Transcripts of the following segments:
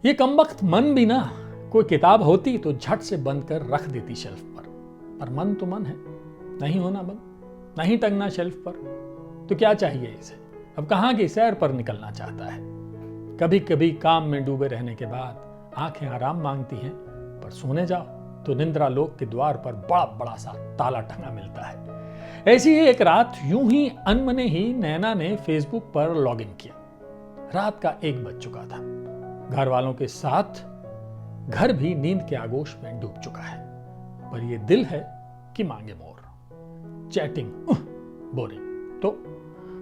ये कमबख्त मन भी ना कोई किताब होती तो झट से बंद कर रख देती शेल्फ पर मन तो मन है, नहीं होना बंद, नहीं टंगना शेल्फ पर। तो क्या चाहिए इसे, अब कहाँ की सैर पर निकलना चाहता है। कभी कभी काम में डूबे रहने के बाद आंखें आराम मांगती हैं, पर सोने जाओ तो निंद्रा लोक के द्वार पर बड़ा बड़ा सा ताला टंगा मिलता है। ऐसी ही एक रात यूं ही अनमने ही नैना ने फेसबुक पर लॉगिन किया। रात का 1 बज चुका था। घर वालों के साथ घर भी नींद के आगोश में डूब चुका है, पर यह दिल है कि मांगे मोर। Chatting boring. तो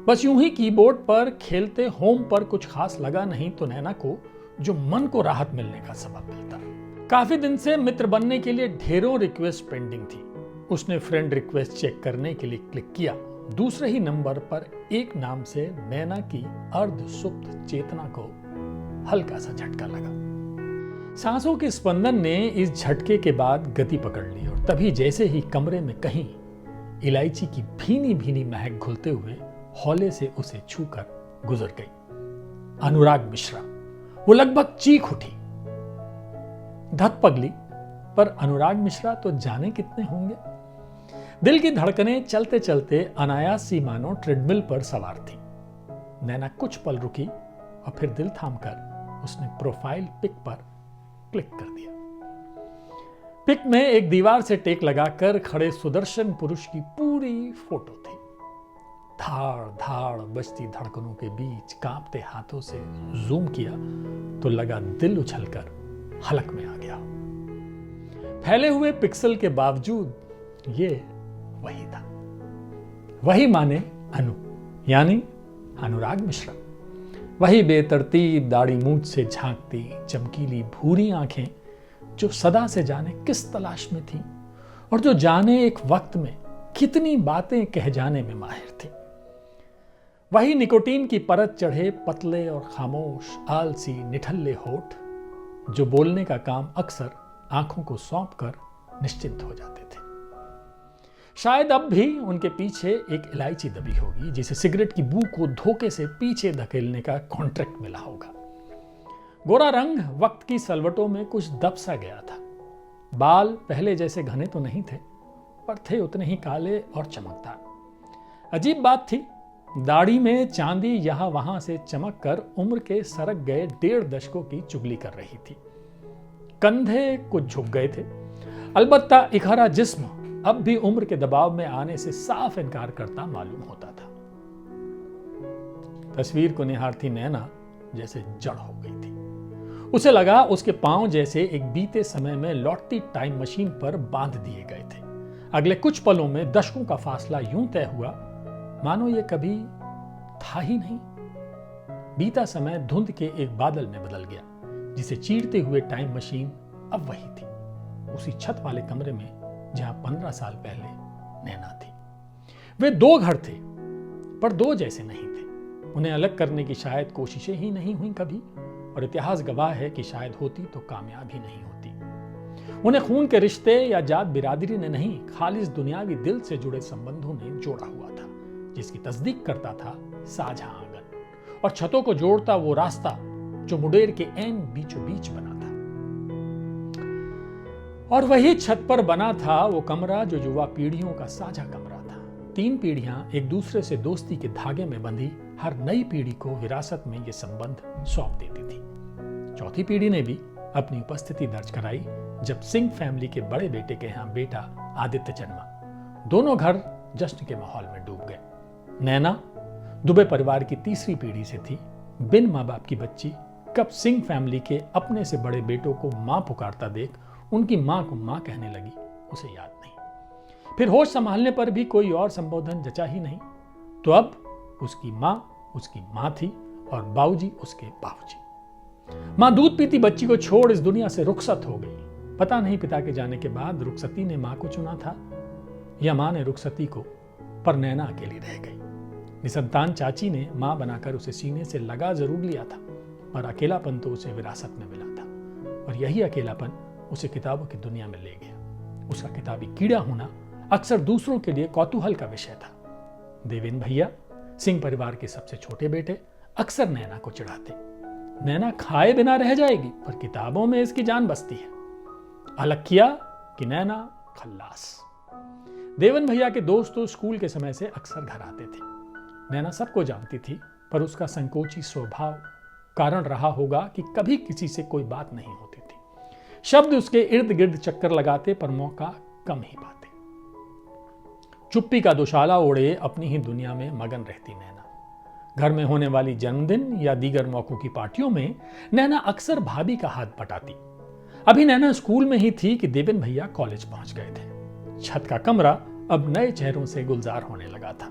बस यूं ही कीबोर्ड पर खेलते होम पर कुछ खास लगा नहीं तो नैना को जो मन को राहत मिलने का सबब मिलता। काफी दिन से मित्र बनने के लिए ढेरों रिक्वेस्ट पेंडिंग थी। उसने फ्रेंड रिक्वेस्ट चेक करने के लिए क्लिक किया। दूसरे ही नंबर पर एक नाम से नैना की अर्ध सुप्त चेतना को हल्का सा झटका लगा। सांसों के स्पंदन ने इस झटके के बाद गति पकड़ ली और तभी जैसे ही कमरे में कहीं इलायची की भीनी भीनी महक घुलते हुए हौले से उसे छूकर गुजर गई अनुराग मिश्रा। वो लगभग चीख उठी। धत पगली, पर अनुराग मिश्रा तो जाने कितने होंगे। दिल की धड़कनें चलते चलते अनायास सी मानो ट्रेडमिल पर सवार थी। नैना कुछ पल रुकी और फिर दिल थामकर उसने प्रोफाइल पिक पर क्लिक कर दिया। पिक में एक दीवार से टेक लगाकर खड़े सुदर्शन पुरुष की पूरी फोटो थी। धाड़ धाड़ बजती धड़कनों के बीच कांपते हाथों से जूम किया तो लगा दिल उछलकर हलक में आ गया। फैले हुए पिक्सल के बावजूद ये वही था, वही माने अनु यानी अनुराग मिश्रा। वही बेतरतीब दाढ़ी मूंछ से झांकती चमकीली भूरी आंखें जो सदा से जाने किस तलाश में थी और जो जाने एक वक्त में कितनी बातें कह जाने में माहिर थी। वही निकोटीन की परत चढ़े पतले और खामोश आलसी निठल्ले होठ जो बोलने का काम अक्सर आंखों को सौंपकर निश्चिंत हो जाते थे। शायद अब भी उनके पीछे एक इलायची दबी होगी जिसे सिगरेट की बू को धोखे से पीछे धकेलने का कॉन्ट्रैक्ट मिला होगा। गोरा रंग वक्त की सलवटों में कुछ दब सा गया था। बाल पहले जैसे घने तो नहीं थे, पर थे उतने ही काले और चमकदार। अजीब बात थी, दाढ़ी में चांदी यहां वहां से चमक कर उम्र के सरक गए 1.5 दशकों की चुगली कर रही थी। कंधे कुछ झुक गए थे। अलबत्ता इखरा जिस्म अब भी उम्र के दबाव में आने से साफ इनकार करता मालूम होता था। तस्वीर को निहारती नैना जैसे जड़ हो गई थी। उसे लगा उसके पांव जैसे एक बीते समय में लौटती टाइम मशीन पर बांध दिए गए थे। अगले कुछ पलों में दशकों का फासला यूं तय हुआ मानो ये कभी था ही नहीं। बीता समय धुंध के एक बादल में बदल गया जिसे चीरते हुए टाइम मशीन अब वही थी, उसी छत वाले कमरे में जहां 15 साल पहले नैना थी। वे 2 घर थे, पर 2 जैसे नहीं थे। उन्हें अलग करने की शायद कोशिशें ही नहीं हुई कभी, और इतिहास गवाह है कि शायद होती तो कामयाब ही नहीं होती। उन्हें खून के रिश्ते या जात बिरादरी ने नहीं, खालिस दुनियावी दिल से जुड़े संबंधों ने जोड़ा हुआ था, जिसकी तस्दीक करता था साझा आंगन और छतों को जोड़ता वो रास्ता जो मुडेर के ऐन बीचों बीच बना था। और वही छत पर बना था वो कमरा जो युवा पीढ़ियों का साझा कमरा था। 3 पीढ़ियां एक दूसरे से दोस्ती के धागे में बंधी हर नई पीढ़ी को विरासत में ये संबंध सौंप देती थी। चौथी पीढ़ी ने भी अपनी उपस्थिति दर्ज कराई जब सिंह फैमिली के बड़े बेटे के यहाँ बेटा आदित्य जन्मा। दोनों घर जश्न के माहौल में डूब गए। नैना दुबे परिवार की तीसरी पीढ़ी से थी। बिन माँ बाप की बच्ची कब सिंह फैमिली के अपने से बड़े बेटों को माँ पुकारता देख उनकी माँ को माँ कहने लगी, उसे याद नहीं। फिर होश संभालने पर भी कोई और संबोधन जचा ही नहीं, तो अब उसकी माँ थी और बाबूजी उसके बाबूजी। माँ दूध पीती बच्ची को छोड़ इस दुनिया से रुखसत हो गई। पता नहीं पिता के जाने के बाद रुखसती ने माँ को चुना था या माँ ने रुखसती को, पर नैना अकेली रह गई। निसंतान चाची ने माँ बनाकर उसे सीने से लगा जरूर लिया था, पर अकेलापन तो उसे विरासत में मिला था, और यही अकेलापन उसे किताबों की दुनिया में ले गया। उसका किताबी कीड़ा होना अक्सर दूसरों के लिए कौतूहल का विषय था। देवेंद्र भैया, सिंह परिवार के सबसे छोटे बेटे, अक्सर नैना को चिढ़ाते। नैना खाए बिना रह जाएगी, पर किताबों में इसकी जान बसती है। अलग किया कि नैना खल्लास। देवन भैया के दोस्त तो स्कूल के समय से अक्सर घर आते थे। नैना सबको जानती थी, पर उसका संकोची स्वभाव कारण रहा होगा कि कभी किसी से कोई बात नहीं होती थी। शब्द उसके इर्द गिर्द चक्कर लगाते, पर मौका कम ही पाते। चुप्पी का दुशाला ओढ़े अपनी ही दुनिया में मगन रहती नैना। घर में होने वाली जन्मदिन या दीगर मौकों की पार्टियों में नैना अक्सर भाभी का हाथ बटाती। अभी नैना स्कूल में ही थी कि देवन भैया कॉलेज पहुंच गए थे। छत का कमरा अब नए चेहरों से गुलजार होने लगा था।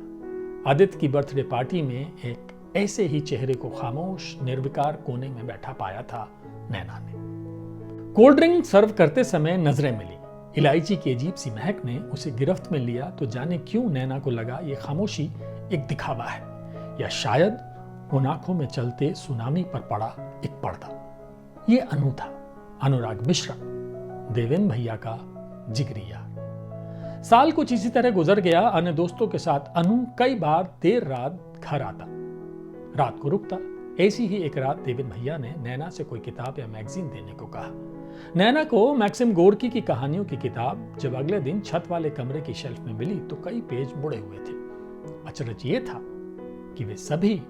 आदित्य की बर्थडे पार्टी में एक ऐसे ही चेहरे को खामोश निर्विकार कोने में बैठा पाया था नैना ने। कोल्ड ड्रिंक सर्व करते समय नजरें मिली। इलायची की अजीब सी महक ने उसे गिरफ्त में लिया तो जाने क्यों नैना को लगा ये खामोशी एक दिखावा है, या शायद उन आंखों में चलते सुनामी पर पड़ा एक पर्दा। ये अनु था, अनुराग मिश्रा, देवेन भैया का जिगरी यार। साल कुछ इसी तरह गुजर गया। अन्य दोस्तों के साथ अनु कई बार देर रात घर आता, रात को रुकता। ऐसी ही एक रात देवेन भैया ने नैना से कोई किताब या मैगजीन देने को कहा। नैना को मैक्सिम गोर्की की कहानियों की किताब जब अगले दिन छत वाले कमरे की शेल्फ में मिली तो कई पेज मुड़े हुए थे। अचरज ये था कि वे सभी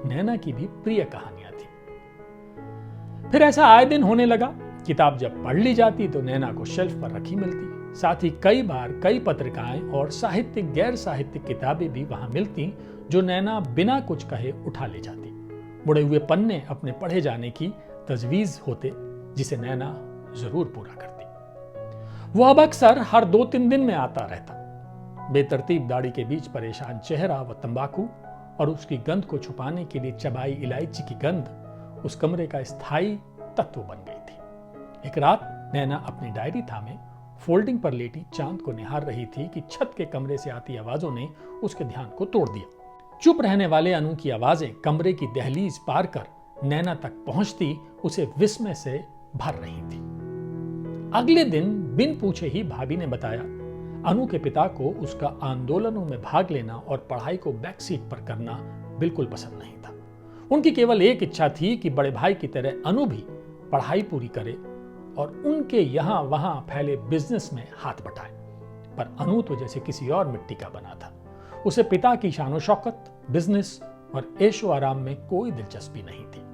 नैना की भी प्रिय कहानियां थी। फिर ऐसा आए दिन होने लगा। किताब जब पढ़ ली जाती तो नैना को शेल्फ पर रखी मिलती। साथ ही कई बार कई पत्रिकाएं और साहित्यिक गैर साहित्यिक किताबें भी वहां मिलती जो नैना बिना कुछ कहे उठा ले जाती। मुड़े हुए पन्ने अपने पढ़े जाने की तजवीज होते, जिसे नैना जरूर पूरा करती। वो अब अक्सर हर 2-3 दिन में आता रहता। बेतरतीब दाढ़ी के बीच परेशान चेहरा व तंबाकू और उसकी गंध को छुपाने के लिए चबाई इलायची की गंध उस कमरे का स्थायी तत्व बन गई थी। एक रात नैना अपनी डायरी थामे फोल्डिंग पर लेटी चांद को निहार रही थी कि छत के कमरे से आती आवाजों ने उसके ध्यान को तोड़ दिया। चुप रहने वाले अनु की आवाजें कमरे की दहलीज पार कर नैना तक पहुंचती उसे विस्मय से भर रही थी। अगले दिन बिन पूछे ही भाभी ने बताया अनु के पिता को उसका आंदोलनों में भाग लेना और पढ़ाई को बैक सीट पर करना बिल्कुल पसंद नहीं था। उनकी केवल एक इच्छा थी कि बड़े भाई की तरह अनु भी पढ़ाई पूरी करे और उनके यहां वहां फैले बिजनेस में हाथ बटाए। पर अनु तो जैसे किसी और मिट्टी का बना था। उसे पिता की शानो शौकत, बिजनेस और ऐशो आराम में कोई दिलचस्पी नहीं थी।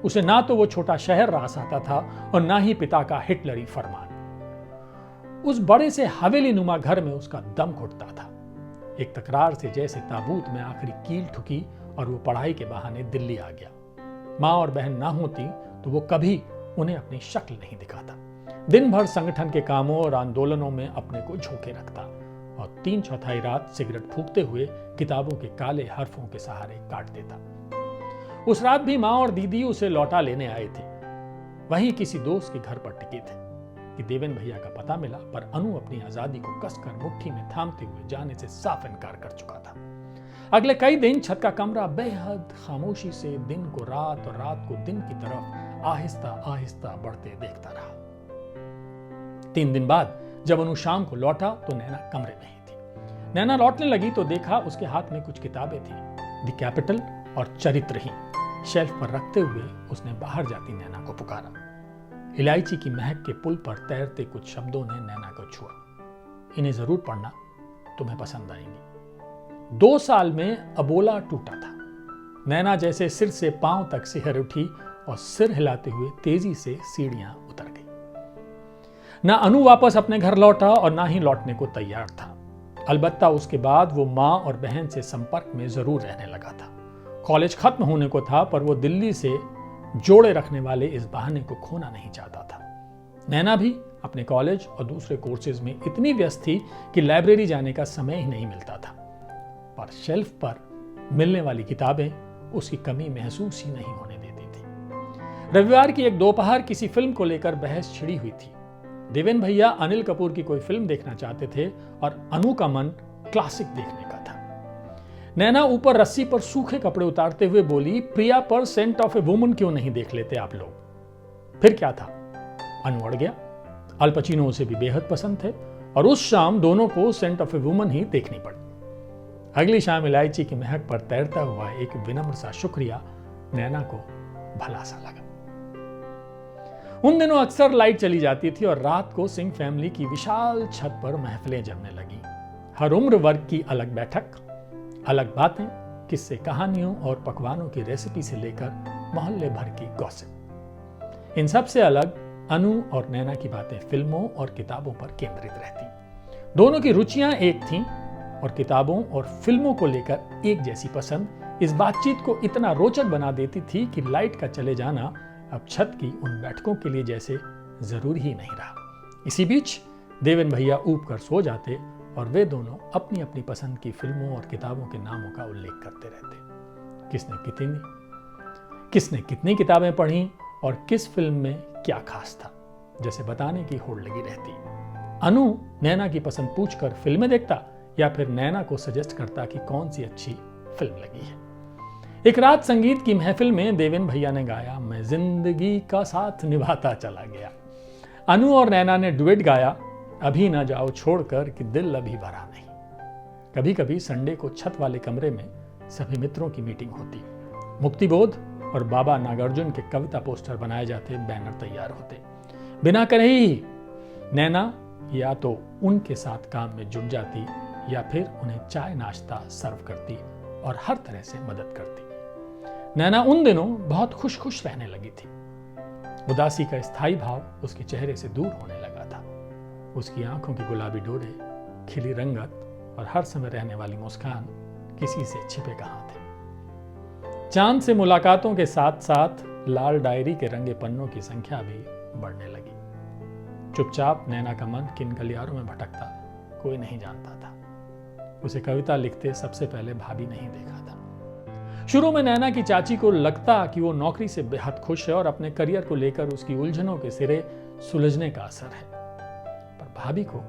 उसे ना तो वो छोटा शहर रास आता था और ना ही पिता का हिटलरी फरमान। उस बड़े से हवेली नुमा घर में उसका दम घुटता था। एक तकरार से जैसे ताबूत में आखिरी कील ठुकी और वो पढ़ाई के बहाने दिल्ली आ गया। माँ और बहन ना होती तो वो कभी उन्हें अपनी शक्ल नहीं दिखाता। दिन भर संगठन के कामों और आंदोलनों में अपने को झोंके रखता और 3/4 रात सिगरेट फूंकते हुए किताबों के काले हर्फों के सहारे काट देता। उस रात भी माँ और दीदी उसे लौटा लेने आए थे। वहीं किसी दोस्त के घर पर टिके थे कि देवेन भैया का पता मिला, पर अनु अपनी आजादी को कसकर मुट्ठी में थामते हुए जाने से साफ इनकार कर चुका था। अगले कई दिन छत का कमरा बेहद खामोशी से दिन को रात और रात को दिन की तरफ आहिस्ता आहिस्ता बढ़ते देखता रहा। 3 दिन बाद जब अनु शाम को लौटा तो नैना कमरे में ही थी। नैना लौटने लगी तो देखा उसके हाथ में कुछ किताबें थी, द कैपिटल और चरित्रहीन। शेल्फ पर रखते हुए उसने बाहर जाती नैना को पुकारा। इलायची की महक के पुल पर तैरते कुछ शब्दों ने नैना को छुआ। इन्हें जरूर पढ़ना, तुम्हें पसंद आएंगी। 2 साल में अबोला टूटा था। नैना जैसे सिर से पांव तक सिहर उठी और सिर हिलाते हुए तेजी से सीढ़ियां उतर गई। ना अनु वापस अपने घर लौटा और ना ही लौटने को तैयार था। अलबत्ता उसके बाद वो माँ और बहन से संपर्क में जरूर रहने लगा था। कॉलेज खत्म होने को था, पर वो दिल्ली से जोड़े रखने वाले इस बहाने को खोना नहीं चाहता था। नैना भी अपने कॉलेज और दूसरे कोर्सेज में इतनी व्यस्त थी कि लाइब्रेरी जाने का समय ही नहीं मिलता था। पर शेल्फ पर मिलने वाली किताबें उसकी कमी महसूस ही नहीं होने देती थी। रविवार की एक दोपहर किसी फिल्म को लेकर बहस छिड़ी हुई थी। देवेन भैया अनिल कपूर की कोई फिल्म देखना चाहते थे और अनु का मन क्लासिक देखने का था। नैना ऊपर रस्सी पर सूखे कपड़े उतारते हुए बोली, प्रिया पर सेंट ऑफ ए वुमन क्यों नहीं देख लेते आप लोग? फिर क्या था, अनु अड़ गया। अल पचिनो उसे भी बेहद पसंद थे और उस शाम दोनों को सेंट ऑफ ए वुमन ही देखनी पड़ी। अगली शाम इलायची की महक पर तैरता हुआ एक विनम्र सा शुक्रिया नैना को भला सा लगा। उन दिनों अक्सर लाइट चली जाती थी और रात को सिंह फैमिली की विशाल छत पर महफिलें जमने लगी। हर उम्र वर्ग की अलग बैठक, अलग बातें, किस्से, कहानियों और पकवानों की रेसिपी से लेकर मोहल्ले भर की गॉसिप। इन सब से अलग अनु और नैना की बातें फिल्मों और किताबों पर केंद्रित रहती। दोनों की रुचियां एक थीं और किताबों और फिल्मों को लेकर एक जैसी पसंद इस बातचीत को इतना रोचक बना देती थी कि लाइट का चले जाना अब छत की उन बैठकों के लिए जैसे जरूरी ही नहीं रहा। इसी बीच देवेन भैया ऊब कर सो जाते और वे दोनों अपनी अपनी पसंद की फिल्मों और किताबों के नामों का उल्लेख करते रहते। किसने कितनी किताबें पढ़ी और किस फिल्म में क्या खास था, जैसे बताने की होड़ लगी रहती। अनु नैना की पसंद पूछकर फिल्में देखता या फिर नैना को सजेस्ट करता कि कौन सी अच्छी फिल्म लगी है। एक रात संगीत की महफिल में देवेन भैया ने गाया, मैं जिंदगी का साथ निभाता चला गया। अनु और नैना ने डुएट गाया, अभी ना जाओ छोड़कर कि दिल अभी भरा नहीं। कभी कभी संडे को छत वाले कमरे में सभी मित्रों की मीटिंग होती। मुक्तिबोध और बाबा नागार्जुन के कविता पोस्टर बनाए जाते, बैनर तैयार होते। बिना कहे ही नैना या तो उनके साथ काम में जुट जाती या फिर उन्हें चाय नाश्ता सर्व करती और हर तरह से मदद करती। नैना उन दिनों बहुत खुश रहने लगी थी। उदासी का स्थायी भाव उसके चेहरे से दूर होने लगा था। उसकी आंखों की गुलाबी डोरे, खिली रंगत और हर समय रहने वाली मुस्कान किसी से छिपे कहां थे। चांद से मुलाकातों के साथ साथ लाल डायरी के रंगे पन्नों की संख्या भी बढ़ने लगी। चुपचाप नैना का मन किन गलियारों में भटकता कोई नहीं जानता था। उसे कविता लिखते सबसे पहले भाभी नहीं देखा था। शुरू में नैना की चाची को लगता कि वो नौकरी से बेहद खुश है और अपने करियर को लेकर उसकी उलझनों के सिरे सुलझने का असर है, पर भाभी को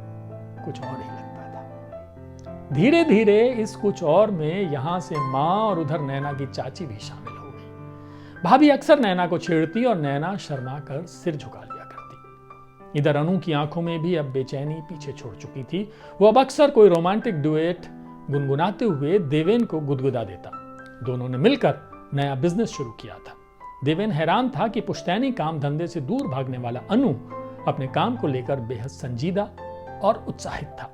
कुछ और ही लगता था। धीरे धीरे इस कुछ और में यहां से मां और उधर नैना की चाची भी शामिल हो गई। भाभी अक्सर नैना को छेड़ती और नैना शर्मा कर सिर झुका लिया करती। इधर अनु की आंखों में भी अब बेचैनी पीछे छोड़ चुकी थी। वो अब अक्सर कोई रोमांटिक डुएट गुनगुनाते हुए देवेन को गुदगुदा देता। दोनों ने मिलकर नया बिजनेस शुरू किया था। देवेन हैरान था कि पुश्तैनी काम धंधे से दूर भागने वाला अनु अपने काम को लेकर बेहद संजीदा और उत्साहित था।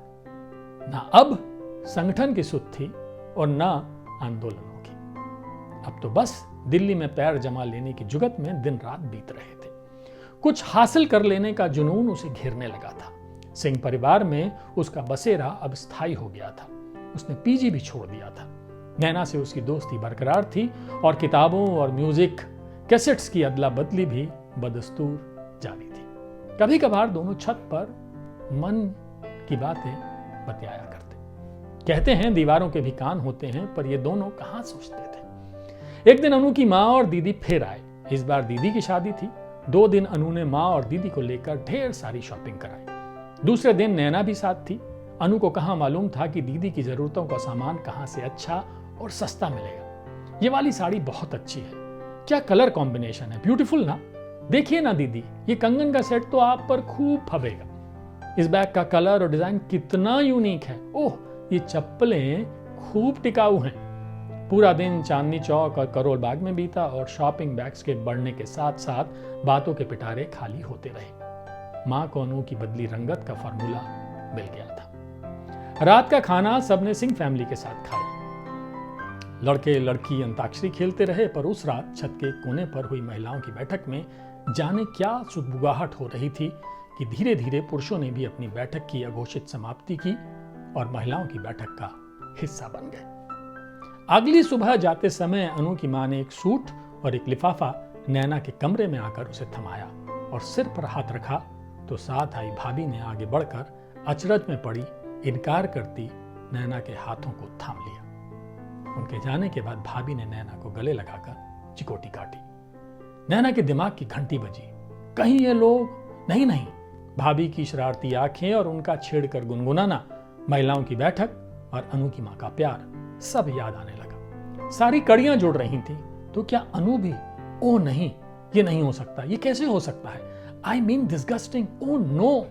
ना अब संगठन की सुध थी और ना आंदोलनों की। अब तो बस दिल्ली में पैर जमा लेने की जुगत में दिन रात बीत रहे थे। कुछ हासिल कर लेने का जुनून उसे घेरने लगा था। सिंह परिवार में उसका बसेरा अब स्थायी हो गया था। उसने पीजी भी छोड़ दिया था। नैना से उसकी दोस्ती बरकरार थी और किताबों और म्यूजिक कैसेट्स की अदला बदली भी बदस्तूर जारी थी। कभी कभार दोनों छत पर मन की बातें बतियाया करते। कहते हैं दीवारों के भी कान होते हैं, पर ये दोनों कहां सोचते थे। एक दिन अनु की माँ और दीदी फिर आए। इस बार दीदी की शादी थी। 2 दिन अनु ने माँ और दीदी को लेकर ढेर सारी शॉपिंग कराई। दूसरे दिन नैना भी साथ थी। अनु को कहां मालूम था कि दीदी की जरूरतों का सामान कहां से अच्छा और सस्ता मिलेगा। ये वाली साड़ी बहुत अच्छी है, क्या कलर कॉम्बिनेशन है, ब्यूटीफुल ना। देखिए ना दीदी, ये कंगन का सेट तो आप पर खूब फबेगा। इस बैग का कलर और डिजाइन कितना यूनिक है। ओह, ये चप्पलें खूब टिकाऊ हैं। पूरा दिन चांदनी चौक और करोल बाग में बीता और शॉपिंग बैग्स के बढ़ने के साथ साथ बातों के पिटारे खाली होते रहे। मां को अनु की बदली रंगत का फॉर्मूला मिल गया था। रात का खाना सबने सिंह फैमिली के साथ खाया। लड़के लड़की अंताक्षरी खेलते रहे, पर उस रात छत के कोने पर हुई महिलाओं की बैठक में जाने क्या सुगबुगाहट हो रही थी कि धीरे धीरे पुरुषों ने भी अपनी बैठक की अघोषित समाप्ति की और महिलाओं की बैठक का हिस्सा बन गए। अगली सुबह जाते समय अनु की मां ने एक सूट और एक लिफाफा नैना के कमरे में आकर उसे थमाया और सिर पर हाथ रखा तो साथ आई भाभी ने आगे बढ़कर अचरज में पड़ी इनकार करती नैना के हाथों को थाम लिया। उनके जाने के बाद भाभी ने नैना को गले लगाकर चिकोटी काटी। नैना के दिमाग की घंटी बजी। कहीं ये लोग नहीं। भाभी की शरारती आंखें और उनका छेड़कर गुनगुनाना, महिलाओं की बैठक और अनु की मां का प्यार सब याद आने लगा। सारी कड़ियां जुड़ रही थी। तो क्या अनु भी? ओह नहीं, ये नहीं हो सकता, ये कैसे हो सकता है? I mean disgusting. Oh no,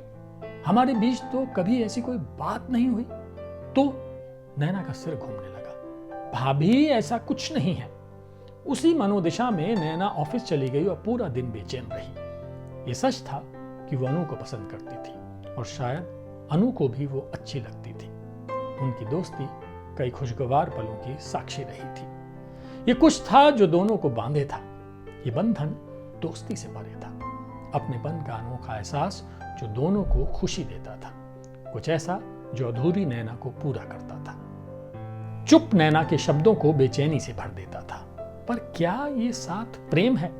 हमारे बीच तो कभी ऐसी कोई बात नहीं हुई। तो नैना का सिर घूमने लगा। भाभी, ऐसा कुछ नहीं है। उसी मनोदिशा में नैना ऑफिस चली गई और पूरा दिन बेचैन रही। ये सच था कि वो अनु को पसंद करती थी और शायद अनु को भी वो अच्छी लगती थी। उनकी दोस्ती कई खुशगवार पलों की साक्षी रही थी। ये कुछ था जो दोनों को बांधे था। ये बंधन दोस्ती से परे था, अपनेपन का अनोखा एहसास जो दोनों को खुशी देता था, कुछ ऐसा जो अधूरी नैना को पूरा करता था, चुप नैना के शब्दों को बेचैनी से भर देता था। पर क्या ये साथ प्रेम है?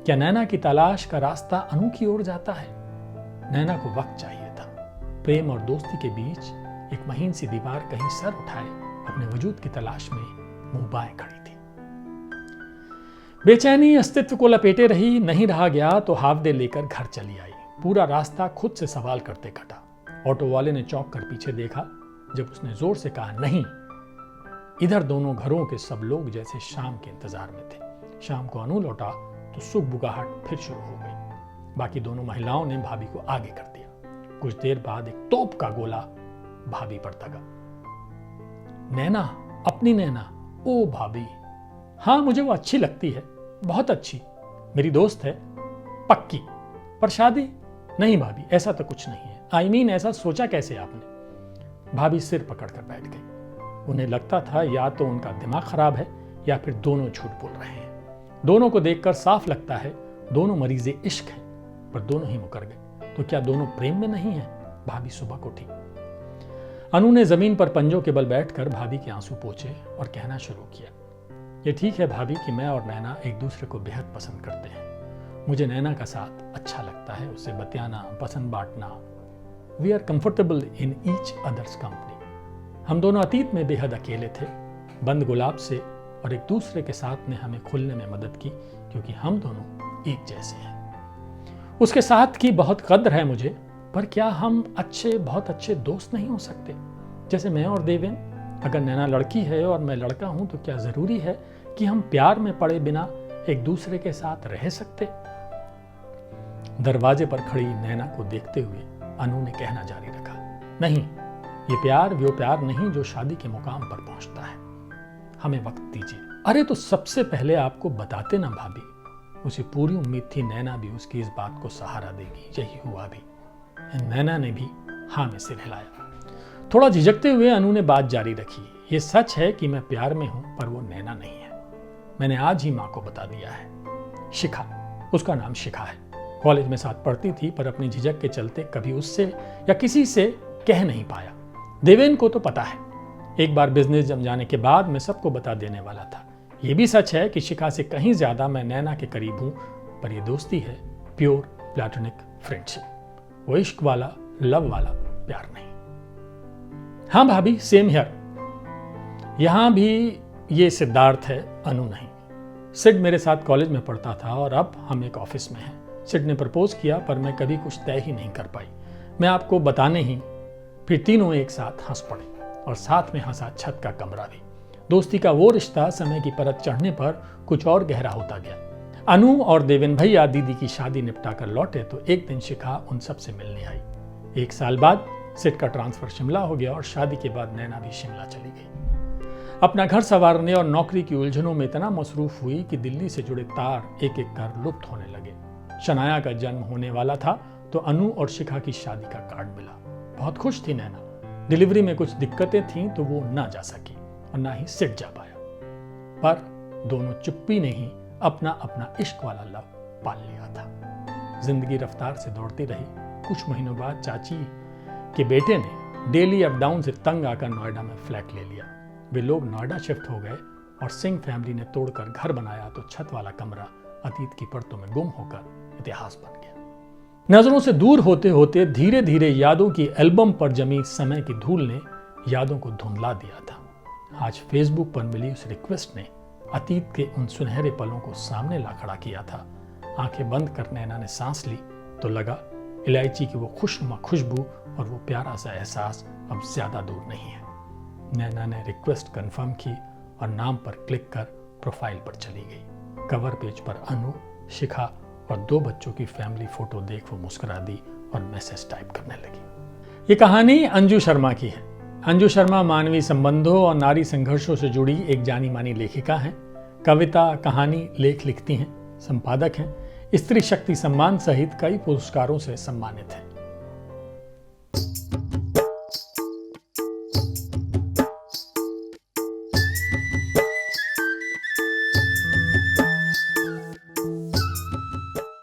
क्या नैना की तलाश का रास्ता अनु की ओर जाता है? नैना को वक्त चाहिए था। प्रेम और दोस्ती के बीच एक महीन सी दीवार कहीं सर उठाए अपने वजूद की तलाश में मुंह बाएं खड़ी थी। बेचैनी अस्तित्व को लपेटे रही। नहीं रहा गया तो हाफ डे लेकर घर चली आई। पूरा रास्ता खुद से सवाल करते कटा। ऑटो वाले ने चौंक कर पीछे देखा जब उसने जोर से कहा, नहीं। इधर दोनों घरों के सब लोग जैसे शाम के इंतजार में थे। शाम को अनु लौटा तो सुख बुगाहट फिर शुरू हो गई। बाकी दोनों महिलाओं ने भाभी को आगे कर दिया। कुछ देर बाद एक तोप का गोला भाभी पर दगा। नैना, अपनी नैना। ओ भाभी, हाँ मुझे वो अच्छी लगती है, बहुत अच्छी, मेरी दोस्त है पक्की। पर शादी? नहीं भाभी, ऐसा तो कुछ नहीं है। आई मीन ऐसा सोचा कैसे आपने? भाभी सिर पकड़कर बैठ गई। उन्हें लगता था या तो उनका दिमाग खराब है या फिर दोनों झूठ बोल रहे हैं। दोनों को देखकर साफ लगता है दोनों मरीजे इश्क हैं, पर दोनों ही मुकर गए। तो क्या दोनों प्रेम में नहीं है? भाभी सुबह को उठी। अनु ने जमीन पर पंजों के बल बैठकर भाभी के आंसू पोंछे और कहना शुरू किया, ये ठीक है भाभी कि मैं और नैना एक दूसरे को बेहद पसंद करते हैं। मुझे नैना का साथ अच्छा लगता है, उससे बतियाना, पसंद बांटना। We are comfortable in each other's company. हम दोनों अतीत में बेहद अकेले थे, बंद गुलाब से, और एक दूसरे के साथ ने हमें खुलने में मदद की क्योंकि हम दोनों एक जैसे हैं। उसके साथ की बहुत कद्र है मुझे, पर क्या हम बहुत अच्छे दोस्त नहीं हो सकते? जैसे मैं और देवेन। अगर नैना लड़की है और मैं लड़का हूं तो क्या जरूरी है कि हम प्यार में पड़े बिना एक दूसरे के साथ रह सकते? दरवाजे पर खड़ी नैना को देखते हुए अनु ने कहना जारी रखा, नहीं, ये प्यार वो प्यार नहीं जो शादी के मुकाम पर पहुंचता है। हमें वक्त दीजिए। अरे तो सबसे पहले आपको बताते ना भाभी। उसे पूरी उम्मीद थी नैना भी उसकी इस बात को सहारा देगी। यही हुआ भी। नैना ने भी हाँ में सिर हिलाया। थोड़ा झिझकते हुए अनु ने बात जारी रखी, ये सच है कि मैं प्यार में हूं, पर वो नैना नहीं है। मैंने आज ही माँ को बता दिया है। शिखा, उसका नाम शिखा है। कॉलेज में साथ पढ़ती थी, पर अपनी झिझक के चलते कभी उससे या किसी से कह नहीं पाया। देवेन को तो पता है। एक बार बिजनेस जम जाने के बाद मैं सबको बता देने वाला था। यह भी सच है कि शिखा से कहीं ज्यादा मैं नैना के करीब हूं, पर यह दोस्ती है, प्योर प्लेटोनिक फ्रेंडशिप। वो इश्क वाला, लव वाला प्यार नहीं। हाँ भाभी, सेम हियर। यहां भी ये सिद्धार्थ है, अनु नहीं। सिड मेरे साथ कॉलेज में पढ़ता था और अब हम एक ऑफिस में हैं। सिड ने प्रपोज किया, पर मैं कभी कुछ तय ही नहीं कर पाई। मैं आपको बताने ही फिर तीनों एक साथ हंस पड़े और साथ में हंसा छत का कमरा भी। दोस्ती का वो रिश्ता समय की परत चढ़ने पर कुछ और गहरा होता गया। अनु और देवेन भैया दीदी की शादी निपटा कर लौटे तो एक दिन शिखा उन सब से मिलने आई। 1 साल बाद सिड का ट्रांसफर शिमला हो गया और शादी के बाद नैना भी शिमला चली गई। अपना घर संवारने और नौकरी की उलझनों में इतना मसरूफ हुई कि दिल्ली से जुड़े तार एक एक कर लुप्त होने लगे। शनाया का जन्म होने वाला था तो अनु और शिखा की शादी का कार्ड मिला। बहुत खुश थी नैना। डिलीवरी में कुछ दिक्कतें थीं तो वो ना जा सकी और ना ही सिड जा पाया, पर दोनों चुप्पी ने ही अपना अपना इश्क वाला लव पाल लिया था। जिंदगी रफ्तार से दौड़ती रही। कुछ महीनों बाद चाची के बेटे ने डेली अप डाउन से तंग आकर नोएडा में फ्लैट ले लिया। वे लोग नोएडा शिफ्ट हो गए और सिंह फैमिली ने तोड़कर घर बनाया तो छत वाला कमरा अतीत की परतों में गुम होकर इतिहास बन गया। नजरों से दूर होते होते धीरे धीरे यादों की एल्बम पर जमी समय की धूल ने यादों को धुंधला दिया था। आज फेसबुक पर मिली उस रिक्वेस्ट ने अतीत के उन सुनहरे पलों को सामने ला खड़ा किया था। आंखें बंद कर नैना ने सांस ली तो लगा इलायची की वो खुशनुमा खुशबू और वो प्यारा सा एहसास अब ज्यादा दूर नहीं है। नैना ने रिक्वेस्ट कंफर्म की और नाम पर क्लिक कर प्रोफाइल पर चली गई। कवर पेज पर अनु, शिखा और 2 बच्चों की फैमिली फोटो देख वो मुस्कुरा दी और मैसेज टाइप करने लगी। ये कहानी अंजू शर्मा की है। अंजू शर्मा मानवीय संबंधों और नारी संघर्षों से जुड़ी एक जानी मानी लेखिका हैं। कविता, कहानी, लेख लिखती हैं, संपादक हैं। स्त्री शक्ति सम्मान सहित कई पुरस्कारों से सम्मानित हैं।